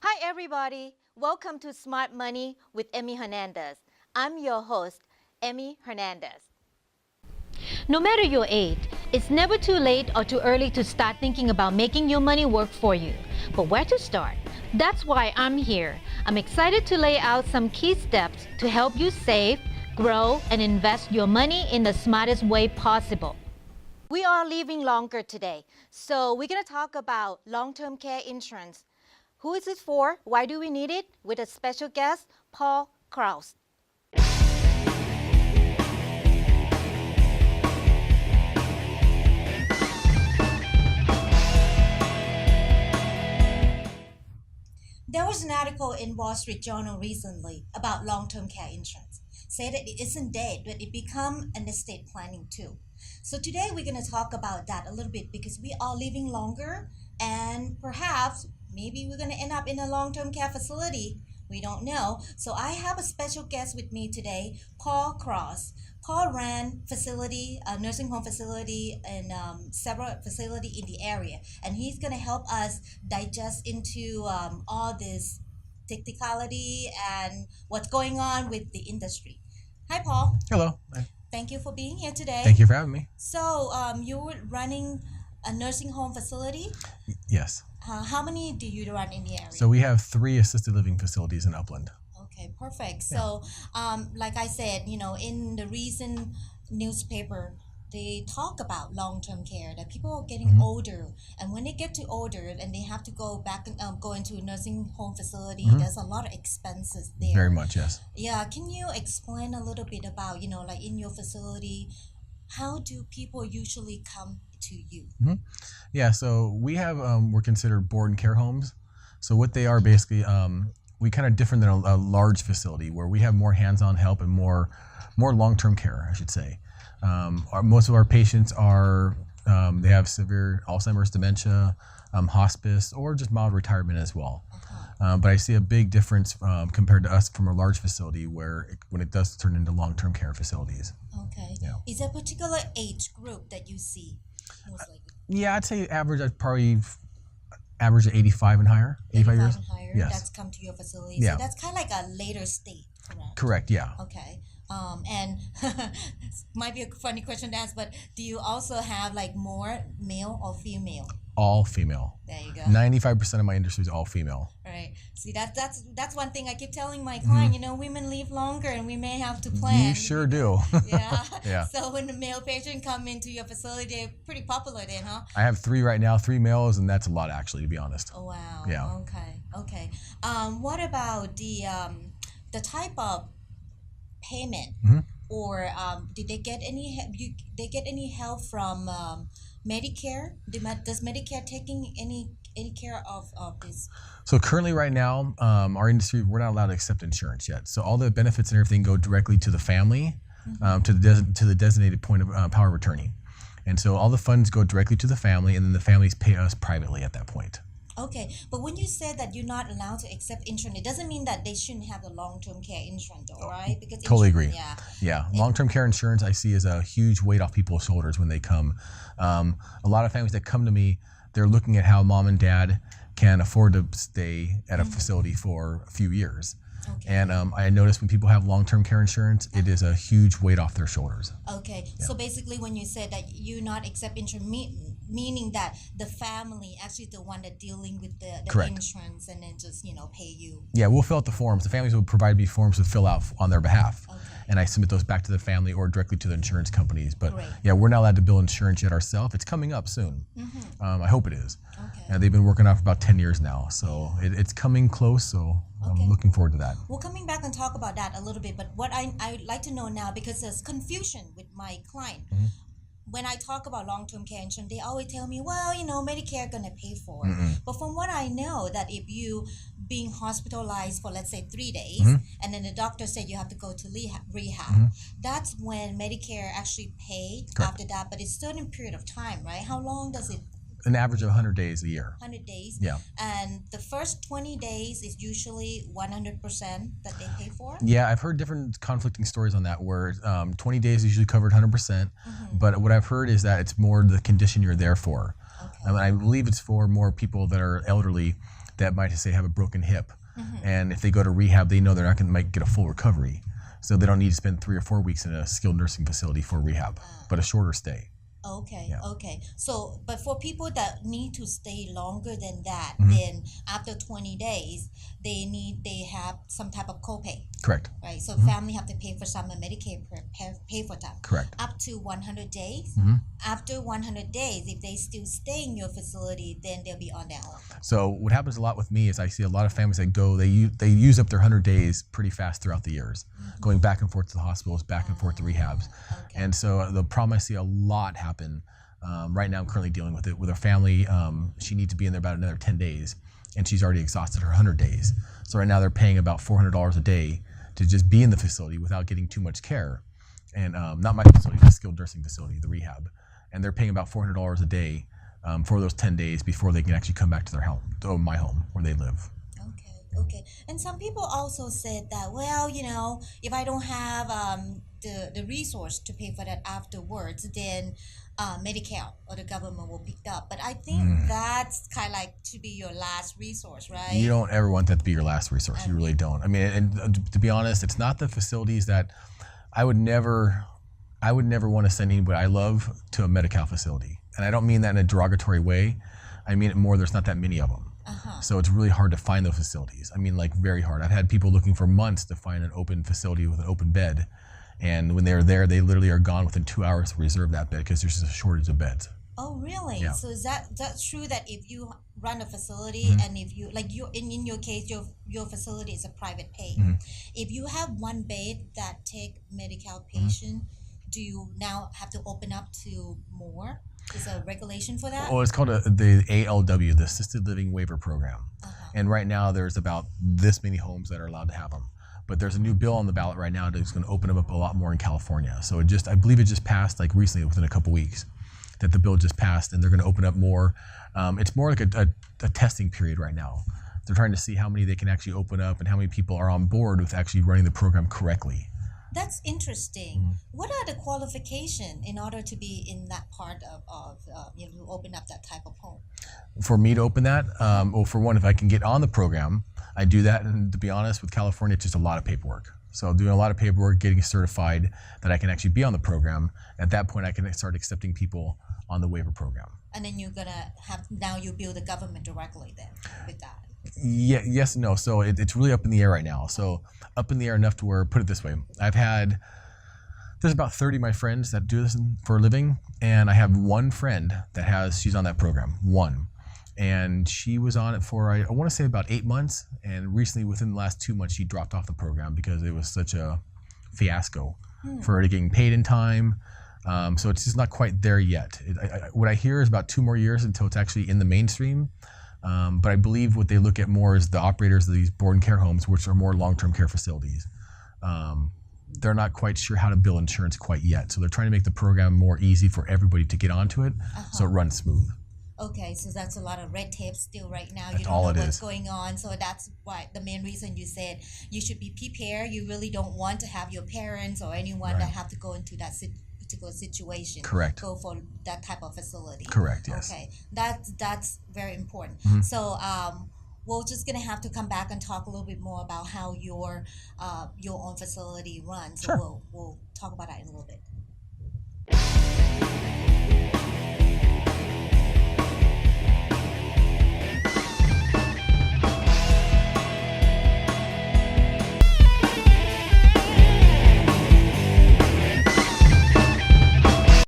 Hi, everybody. Welcome to Smart Money with Emmy Hernandez. I'm your host, Emmy Hernandez. No matter your age, it's never too late or too early to start thinking about making your money work for you. But where to start? That's why I'm here. I'm excited to lay out some key steps to help you save, grow, and invest your money in the smartest way possible. We are living longer today, so we're going to talk about long-term care insurance. Who is it for? Why do we need it? With a special guest, Paul Krause. There was an article in Wall Street Journal recently about long-term care insurance. Say that it isn't dead, but it become an estate planning too. So today we're going to talk about that a little bit because we are living longer and perhaps maybe we're going to end up in a long-term care facility. We don't know. So I have a special guest with me today, Paul Krause. Paul ran a nursing home facility and several facilities in the area. And he's going to help us digest into all this technicality and what's going on with the industry. Hi, Paul. Hello. Thank you for being here today. Thank you for having me. So you were running a nursing home facility? Yes. How many do you run in the area? So we have 3 assisted living facilities in Upland. Okay, perfect. So, like I said, in the recent newspaper, they talk about long-term care, that people are getting older, and when they get to older and they have to go back and go into a nursing home facility, there's a lot of expenses there. Very much, yes. Yeah, can you explain a little bit about, like in your facility, how do people usually come to you? Yeah, so we have, we're considered board and care homes. So what they are basically, we kind of different than a large facility where we have more hands-on help and more long-term care, I should say. Most of our patients are, they have severe Alzheimer's, dementia, hospice, or just mild retirement as well. But I see a big difference compared to us from a large facility when it does turn into long-term care facilities. Okay. Yeah. Is there a particular age group that you see most likely? Yeah, I'd say I'd probably average at 85 and higher. 85 years. And higher. Yes. That's come to your facility. Yeah. So that's kind of like a later state, correct? Correct. Yeah. Okay. And might be a funny question to ask, but do you also have like more male or female? All female. There you go. 95% of my industry is all female. Right. See, that's one thing I keep telling my client. Women live longer, and we may have to plan. You sure do. Yeah. Yeah. So when the male patient come into your facility, they're pretty popular then, huh? I have 3 right now, 3 males, and that's a lot actually, to be honest. Oh wow. Yeah. Okay. What about the type of payment, or did they get any help from Medicare? Does Medicare taking any care of this? So currently right now, our industry, we're not allowed to accept insurance yet. So all the benefits and everything go directly to the family, to the designated point of power of attorney. And so all the funds go directly to the family, and then the families pay us privately at that point. Okay, but when you said that you're not allowed to accept insurance, it doesn't mean that they shouldn't have the long-term care insurance, though, right? Because Totally agree. Yeah. Long-term care insurance I see as a huge weight off people's shoulders when they come. A lot of families that come to me, they're looking at how mom and dad can afford to stay at a facility for a few years. Okay. And I notice when people have long-term care insurance, it is a huge weight off their shoulders. Okay, so basically when you said that you not accept insurance, meaning that the family actually the one that dealing with the Correct. insurance and then just pay you. Yeah, we'll fill out the forms. The families will provide me forms to fill out on their behalf. Okay. And I submit those back to the family or directly to the insurance companies. But Great. yeah, we're not allowed to bill insurance yet ourselves. It's coming up soon. I hope it is. Okay. They've been working on it for about 10 years now. So it's coming close. So Okay. I'm looking forward to that. We're coming back and talk about that a little bit, but what I'd like to know now, because there's confusion with my client. When I talk about long-term care insurance, they always tell me, well, Medicare gonna pay for it. But from what I know, that if you being hospitalized for, let's say, 3 days, and then the doctor said you have to go to rehab, that's when Medicare actually pay. Correct. After that, but it's a certain period of time, right? How long does it? An average of 100 days a year. 100 days. Yeah. And the first 20 days is usually 100% that they pay for. Yeah, I've heard different conflicting stories on that where 20 days is usually covered 100%. But what I've heard is that it's more the condition you're there for. Okay. I believe it's for more people that are elderly that might say have a broken hip, and if they go to rehab, they know they're not going to might get a full recovery, so they don't need to spend 3 or 4 weeks in a skilled nursing facility for rehab, but a shorter stay. Okay, Yeah. okay. So, but for people that need to stay longer than that, Mhm. then after 20 days, they have some type of copay, Correct. right? So Mhm. family have to pay for some and Medicare pay for that. Correct. Up to 100 days. Mhm. After 100 days, if they still stay in your facility, then they'll be on their own. So what happens a lot with me is I see a lot of families that go, they use up their 100 days pretty fast throughout the years, going back and forth to the hospitals, back and forth to rehabs. Okay. And so the problem I see a lot happen, right now I'm currently dealing with it with her family. She needs to be in there about another 10 days, and she's already exhausted her 100 days. So right now they're paying about $400 a day to just be in the facility without getting too much care. And not my facility, the skilled nursing facility, the rehab. And they're paying about $400 a day for those 10 days before they can actually come back to their home, to my home, where they live. Okay. And some people also said that, well, if I don't have the resource to pay for that afterwards, then Medicare or the government will pick up. But I think that's kind of like to be your last resource, right? You don't ever want that to be your last resource. You really don't. I mean, and to be honest, it's not the facilities that I would never want to send anybody I love to a Medi-Cal facility. And I don't mean that in a derogatory way. I mean it more, there's not that many of them. So it's really hard to find those facilities. I mean, like, very hard. I've had people looking for months to find an open facility with an open bed. And when they're there, they literally are gone within 2 hours to reserve that bed because there's just a shortage of beds. Oh, really? Yeah. So is that's true that if you run a facility and if you like you in your case your facility is a private pay. If you have one bed that take Medi-Cal patient, do you now have to open up to more? Is there a regulation for that? Well, it's called the ALW, the Assisted Living Waiver Program. And right now there's about this many homes that are allowed to have them. But there's a new bill on the ballot right now that's going to open them up a lot more in California. So I believe it just passed like recently, within a couple weeks, that the bill just passed, and they're going to open up more. It's more like a testing period right now. They're trying to see how many they can actually open up and how many people are on board with actually running the program correctly. That's interesting. What are the qualifications in order to be in that part of open up that type of home? For me to open that, well, for one, if I can get on the program, I do that. And to be honest, with California, it's just a lot of paperwork. So doing a lot of paperwork, getting certified that I can actually be on the program. At that point, I can start accepting people on the waiver program. And then you're gonna now you build the government directly then with that. Yeah, yes, no. So it's really up in the air right now. So up in the air enough to where, put it this way, there's about 30 of my friends that do this for a living, and I have one friend she's on that program, one. And she was on it for, I want to say, about 8 months, and recently, within the last 2 months, she dropped off the program because it was such a fiasco for her to getting paid in time. So it's just not quite there yet. What I hear is about 2 more years until it's actually in the mainstream. But I believe what they look at more is the operators of these board and care homes, which are more long-term care facilities. They're not quite sure how to bill insurance quite yet. So they're trying to make the program more easy for everybody to get onto it, so it runs smooth. Okay, so that's a lot of red tape still right now. That's You don't all know it what's is. going on. So that's why the main reason you said you should be prepared. You really don't want to have your parents or anyone that have to go into that particular situation. Correct. Go for that type of facility. Correct, yes. Okay, that's very important. So we're just gonna have to come back and talk a little bit more about how your own facility runs. Sure. So we'll talk about that in a little bit.